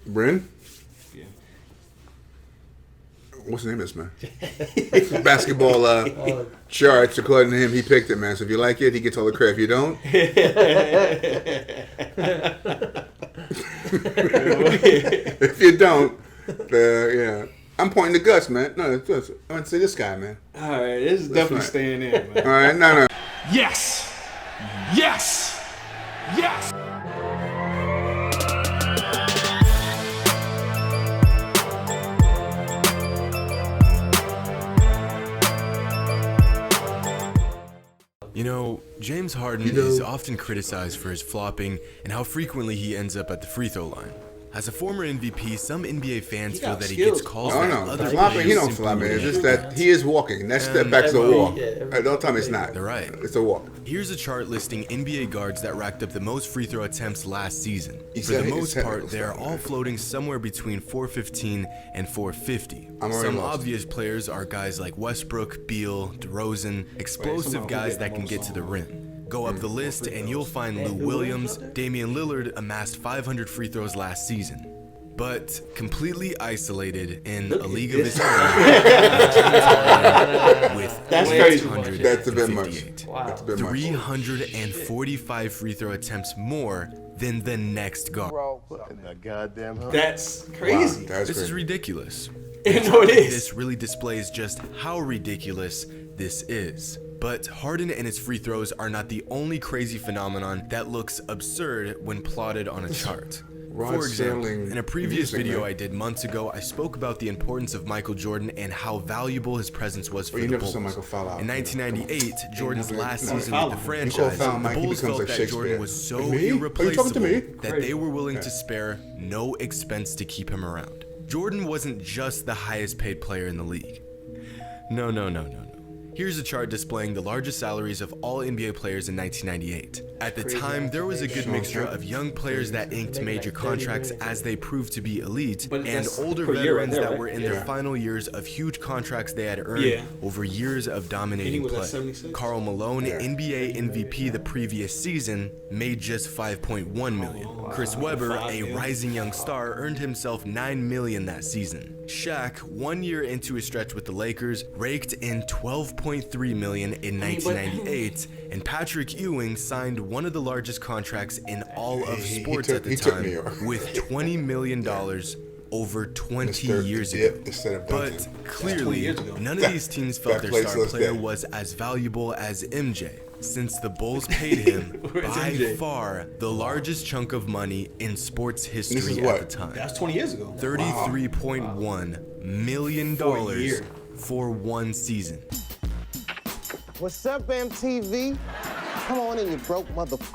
Bryn? Yeah. What's the name of this man? Basketball charts, according to him, he picked it, man. So if you like it, he gets all the credit. If you don't, if you don't, yeah. I'm pointing the Gus, man. No, I'm going to say this guy, man. All right, this is definitely staying in, man. All right, no. Yes! Yes! Yes! You know, James Harden is often criticized for his flopping and how frequently he ends up at the free throw line. As a former MVP, some NBA fans feel that he gets calls that other flopping, he players don't flop, man. It's just simply that he is walking. That step back's a walk. Don't tell me it's not. They're right. It's a walk. Here's a chart listing NBA guards that racked up the most free throw attempts last season. For the most part, they are all floating somewhere between 415 and 450. Some obvious players are guys like Westbrook, Beal, DeRozan, explosive guys that can get to the rim. Go up the list and you'll find Lou Williams. Damian Lillard amassed 500 free throws last season. But completely isolated in a league of his own with 858. That's a bit much. That's a bit much. 345 free throw attempts more than the next guard. That's crazy. Wow, This is ridiculous. No, it is. This really displays just how ridiculous this is. But Harden and his free throws are not the only crazy phenomenon that looks absurd when plotted on a chart. For example, in a previous video I did months ago, I spoke about the importance of Michael Jordan and how valuable his presence was for the Bulls. In 1998, Jordan's last season with the franchise, the Bulls felt that Jordan was so irreplaceable that they were willing to spare no expense to keep him around. Jordan wasn't just the highest paid player in the league. No. Here's a chart displaying the largest salaries of all NBA players in 1998. At the time, there was a good mixture of young players that inked major contracts as they proved to be elite, and older veterans that were in their final years of huge contracts they had earned over years of dominating play. Karl Malone, NBA MVP the previous season, made just $5.1 million. Chris Webber, a rising young star, earned himself $9 million that season. Shaq, 1 year into his stretch with the Lakers, raked in $12.3 million in 1998, and Patrick Ewing signed one of the largest contracts in all of sports at the time with $20 million over 20 years ago. But clearly, none of these teams felt their star player was as valuable as MJ, since the Bulls paid him by far the largest chunk of money in sports history at the time. That's 20 years ago. $33.1 million for one season. What's up, MTV? Come on in, you broke motherfucker.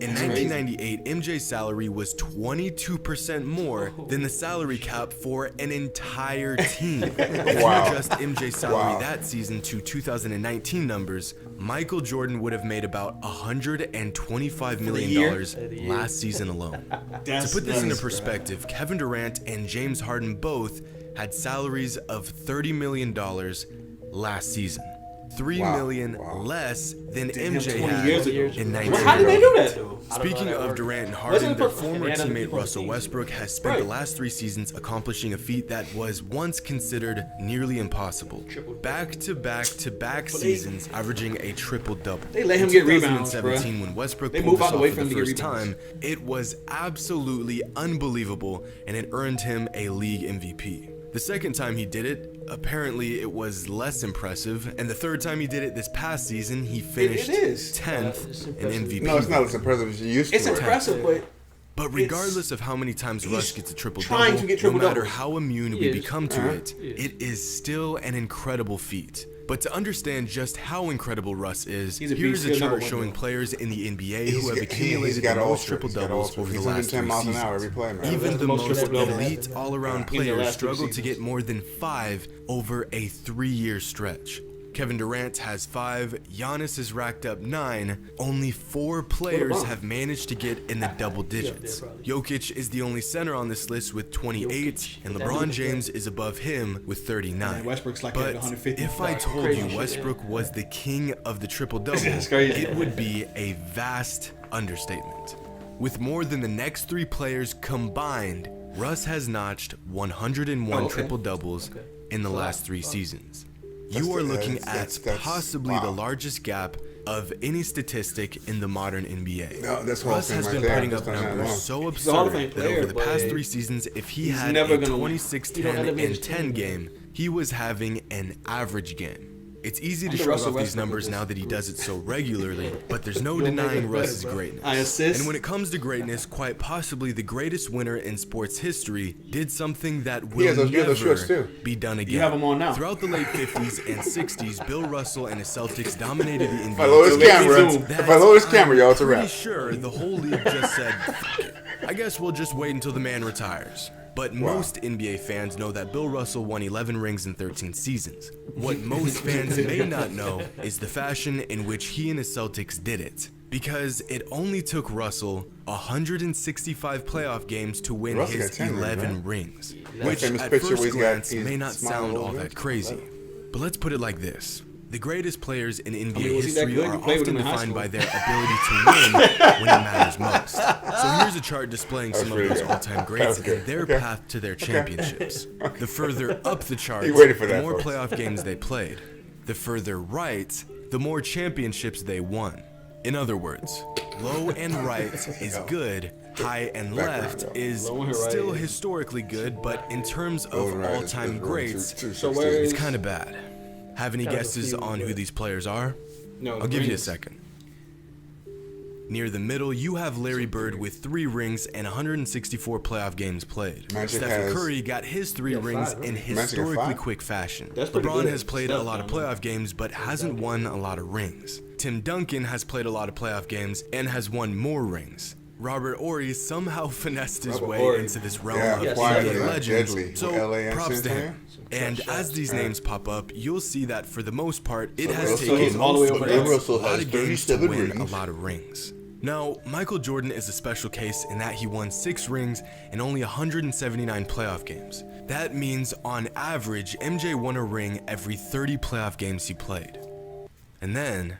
In 1998, MJ's salary was 22% more than the salary cap for an entire team. If you adjust MJ's salary that season to 2019 numbers, Michael Jordan would have made about $125 million last season alone. To put this into perspective, Kevin Durant and James Harden both had salaries of $30 million last season. $3 million less than MJ had in 1998. How did they do that, though? Speaking of Durant and Harden, their former teammate Russell Westbrook has spent the last 3 seasons accomplishing a feat that was once considered nearly impossible. Back-to-back seasons averaging a triple-double. They let him get rebounds, in 2017, when Westbrook pulled this off for the first time, it was absolutely unbelievable, and it earned him a league MVP. The second time he did it, apparently it was less impressive, and the third time he did it this past season, he finished 10th in MVP. No, it's not as impressive as you used to. It's impressive, but regardless of how many times Russ gets a triple-double, no matter how immune we become to it, it is still an incredible feat. But to understand just how incredible Russ is, here's a chart showing players in the NBA who have accumulated the most triple-doubles over the last 3 seasons. Even the most elite all-around players struggle to get more than 5 over a 3-year stretch. Kevin Durant has 5, Giannis has racked up 9, only 4 players have managed to get in the double digits. Jokic is the only center on this list with 28, and LeBron James is above him with 39. But if I told you Westbrook was the king of the triple-double, it would be a vast understatement. With more than the next 3 players combined, Russ has notched 101 okay. triple-doubles Okay. in the last 3 seasons. You are looking at possibly the largest gap of any statistic in the modern NBA. No, that's Hall of Russ Fame has right been there. putting Just up on that numbers alone. so He's a Hall of absurd Fame that over player, the but past 3 seasons, if he he's had never a gonna win. 26, You don't 10, elevate and his 10 team. game, he was having an average game. It's easy to I'm the shrug Russell off these Westbrook numbers of this now that he does it so regularly, but there's no You'll make denying it better, Russ's bro. greatness. I assist. And when it comes to greatness, quite possibly the greatest winner in sports history did something that will has those shorts never too. be done again. You have 'em on now. Throughout the late 50s and 60s, Bill Russell and his Celtics dominated the If I lower this NBA. camera, zoom. if I lower this camera, y'all, it's a I'm pretty wrap. sure the whole league just said, "Fuck it. I guess we'll just wait until the man retires." But most NBA fans know that Bill Russell won 11 rings in 13 seasons. What most fans may not know is the fashion in which he and his Celtics did it. Because it only took Russell 165 playoff games to win Russell his got 10 rings, 11 right? rings, That which famous at picture where first he's got- glance he's may not smiling sound all all over that it. crazy. But let's put it like this. The greatest players in NBA was he that history good? are You played with often him in high defined school. by their ability to win when it matters most. So here's a chart displaying some of really those good. all-time greats That was and their good. Okay. path to their championships. The further up the charts, You waited for the that, more folks. playoff games they played. The further right, the more championships they won. In other words, low and right is good, high and left Background, is Low and right still is- historically good, but in terms Low of and right is all-time room greats, 216. where is- it's kind of bad. Have any Kind of a guesses few, on who but- these players are? No, I'll give you a rings. second. Near the middle, you have Larry Bird with 3 rings and 164 playoff games played. Magic Stephen has- Curry got his 3 rings five, in right? got historically 5? quick fashion. That's pretty LeBron good. has played a Steph lot of down there. playoff games but hasn't won a lot of rings. Tim Duncan has played a lot of playoff games and has won more rings. Robert Horry somehow finessed his Robert way Horry. into this realm Yeah, of quietly, NBA legends, deadly. so LA and props San to him. Antonio? And as these names pop up, you'll see that for the most part, it has Russell- taken all the way most over players there. Russell a lot has of games to 37 win rings. a lot of rings. Now, Michael Jordan is a special case in that he won 6 rings and only 179 playoff games. That means, on average, MJ won a ring every 30 playoff games he played. And then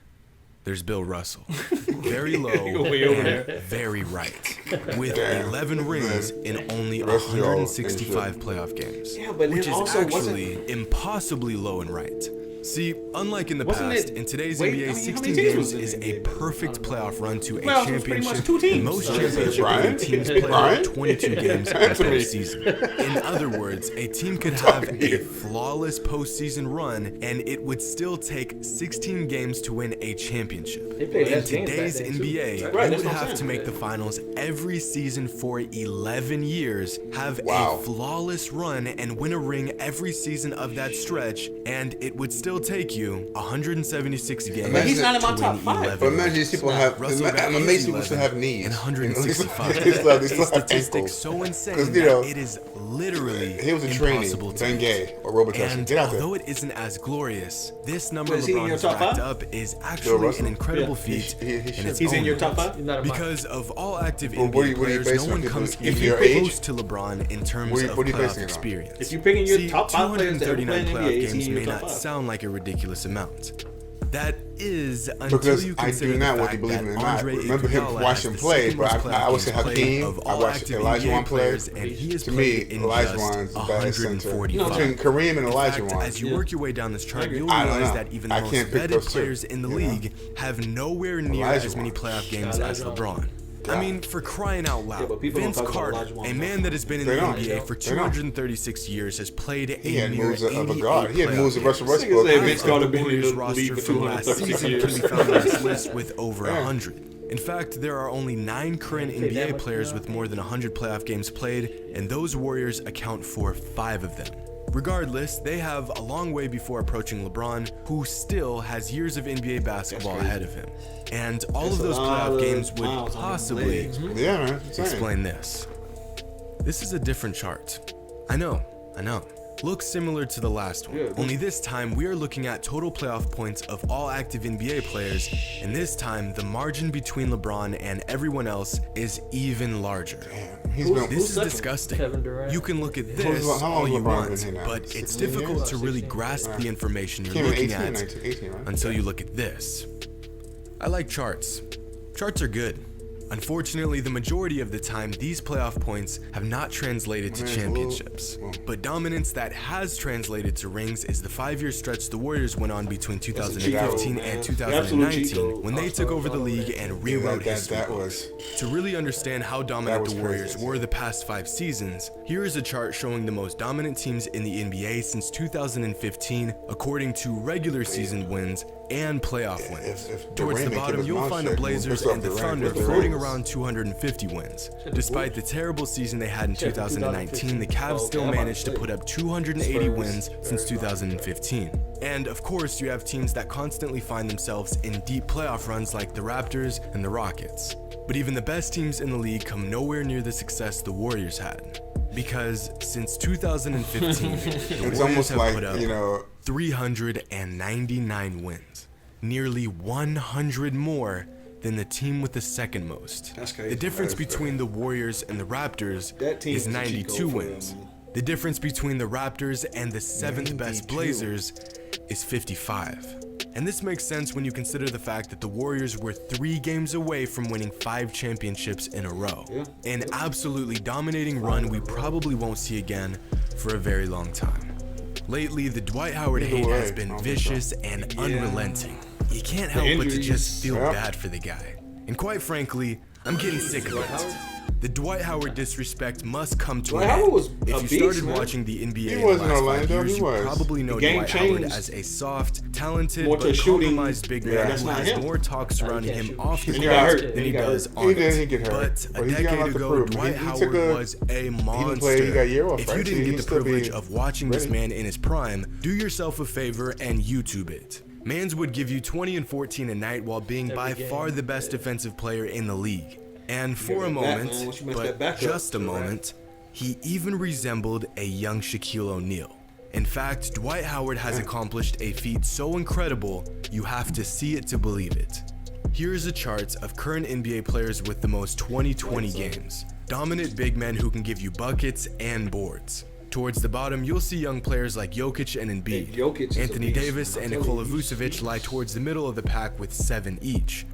there's Bill Russell, very low Way over and there. very right, with Damn. 11 rings in only The rest of y'all ain't 165 playoff games, Yeah, but which then is also actually impossibly low and right. See, unlike in the Wasn't past, it- in today's wait, NBA, I mean, how 16 many teams games was in is the a NBA? perfect playoff run to a Playoffs was pretty much championship. 2 teams. Most So- championship Brian? teams play Brian? 22 games in Answer the me. postseason. In other words, a team could have a flawless postseason run, and it would still take 16 games to win a championship. They played In less games back today's then, too. NBA, Right, you that's would what I'm have to saying. make the finals every season for 11 years, have Wow. a flawless run, and win a ring every season of that stretch, and it would still take you 176 games. But he's not in my to top win 5. 11 But imagine rings. these people have. Russell got I'm his amazed people still 11 have knees. and 165. They still have A statistic ankles. so insane 'Cause, you know, that it is literally He was a trainee, impossible to Ben beat. Gay or Robitussin. And Get out there. although it isn't as glorious, this number But is he in LeBron your has top racked 5? up is Bill actually Russell? an incredible Yeah. feat. He in should. its He's in own your top right. 5? He's not in mine. Because of all active Well, NBA what do you players, base no on one people- comes if even your age? close to LeBron in terms What do you of basing it playoff on? experience. If you're picking your See, top 5 players that ever played 239 in the playoff NBA, is he games in may your not top 5? sound like a ridiculous amount. That is until Because you I consider do not the want to fact believe that it or not. Andre Remember him Iguodala watch has him the play, second but most I would say playoff games Hakeem. played I of watched active Elijah NBA Wan play. players, and he has To me, played in Elijah just Wan's the best center. 145. Between Kareem and In Elijah fact, Wan. as you work your way down this chart, you'll I don't realize know. that even I the most can't pick vetted those two, players in the you know? league have nowhere near Elijah as many Wan. playoff games as Elijah LeBron. I mean, for crying out loud, but people don't Vince talk about Carter, Elijah Wan a enough. man that has been in They the don't. NBA for They don't. 236 years, has played a He had mere moves of a 88 god. He had moves of playoff Russell games. Westbrook. Say Half Vince of Carter the been in Warriors the roster league for from last 236 season years. can be found on this list with over Yeah. 100. In fact, there are only 9 current NBA players with more than 100 playoff games played, and those Warriors account for 5 of them. Regardless, they have a long way before approaching LeBron, who still has years of NBA basketball ahead of him. And all of those playoff games would miles on possibly his legs. Yeah, man. It's insane. explain this. This is a different chart. I know. Looks similar to the last one. Yeah, Only this time we are looking at total playoff points of all active NBA players, and this time the margin between LeBron and everyone else is even larger. Damn, he's been. This is second? disgusting. Kevin Durant. You can look at this How long all has you LeBron want, been here now? but it's 16 difficult years? to really grasp the information you're Came in looking 18, at 19, 18, right? until you look at this. I like charts. Charts are good. Unfortunately, the majority of the time, these playoff points have not translated to championships. But dominance that has translated to rings is the 5-year stretch the Warriors went on between 2015 and 2019 when they took over the league and rewrote history. To really understand how dominant the Warriors were the past 5 seasons, here is a chart showing the most dominant teams in the NBA since 2015 according to regular season wins and playoff wins. Towards the bottom, you'll find the Blazers and the Thunder floating around 250 wins. Despite the terrible season they had in 2019, the Cavs still managed to put up 280 wins since 2015. And of course, you have teams that constantly find themselves in deep playoff runs like the Raptors and the Rockets. But even the best teams in the league come nowhere near the success the Warriors had. Because since 2015, the Warriors have put up 399 wins, nearly 100 more than the team with the second most. That's crazy. The difference between the Warriors and the Raptors is 92 wins. The difference between the Raptors and the 7th best Blazers is 55. And this makes sense when you consider the fact that the Warriors were 3 games away from winning 5 championships in a row. An absolutely dominating run we probably won't see again for a very long time. Lately, the Dwight Howard hate has been vicious and unrelenting. You can't help but to just feel bad for the guy. And quite frankly, I'm getting sick of it. The Dwight Howard disrespect must come to an end. If you started watching the NBA in the last 5 years, you probably know Dwight Howard as a soft, talented, but compromised big man who has more talk surrounding him off the court than he does on it. But a decade ago, Dwight Howard was a monster. If you didn't get the privilege of watching this man in his prime, do yourself a favor and YouTube it. Mans would give you 20 and 14 a night while being by far the best defensive player in the league. And for a moment, but just a moment, he even resembled a young Shaquille O'Neal. In fact, Dwight Howard has accomplished a feat so incredible, you have to see it to believe it. Here is a chart of current NBA players with the most 20-20 games. Dominant big men who can give you buckets and boards. Towards the bottom, you'll see young players like Jokic and Embiid. Anthony Davis and Nikola Vucevic lie towards the middle of the pack with 7 each.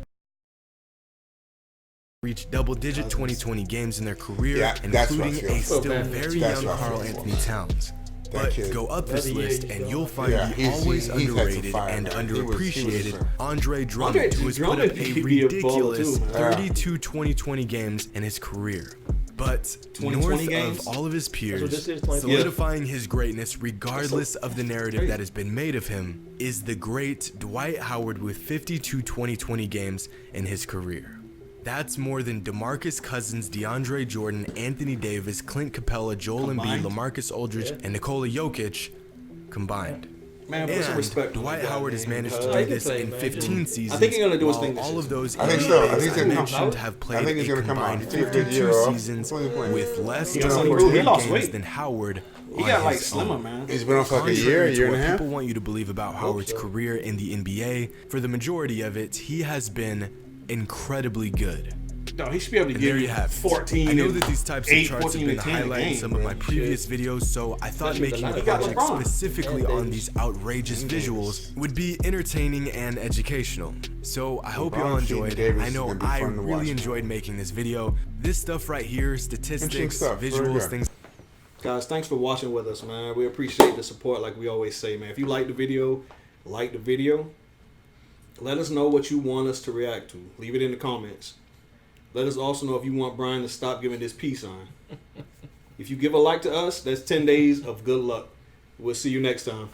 Reached double-digit 20-20 games in their career, including a still very young Karl Anthony Towns. But go up this list and you'll find the always underrated and underappreciated Andre Drummond, who has put up a ridiculous 32 20-20 games in his career. But north of all of his peers, solidifying his greatness regardless of the narrative that has been made of him, is the great Dwight Howard with 52 20-20 games in his career. That's more than DeMarcus Cousins, DeAndre Jordan, Anthony Davis, Clint Capella, Joel Embiid, LaMarcus Aldridge, and Nikola Jokic combined. Man, put some respect. Dwight Howard has managed to do this in 15 seasons. I think he's gonna do his thing. All of those I think so. I think I mentioned have played a combined 52 seasons with less games than Howard. He got like slimmer, man. He's been on for like a year and a half. People want you to believe about Howard's career in the NBA. For the majority of it, he has been incredibly good. No, he should be able to give you 14. I know that these types of charts have been highlighted in some of my previous videos, so I thought making a project specifically on these outrageous visuals would be entertaining and educational. So I hope you all enjoyed. I know I really enjoyed making this video. This stuff right here, statistics, visuals, things. Guys, thanks for watching with us, man. We appreciate the support like we always say, man. If you like the video, like the video. Let us know what you want us to react to. Leave it in the comments. Let us also know if you want Brian to stop giving this peace sign. If you give a like to us, that's 10 days of good luck. We'll see you next time.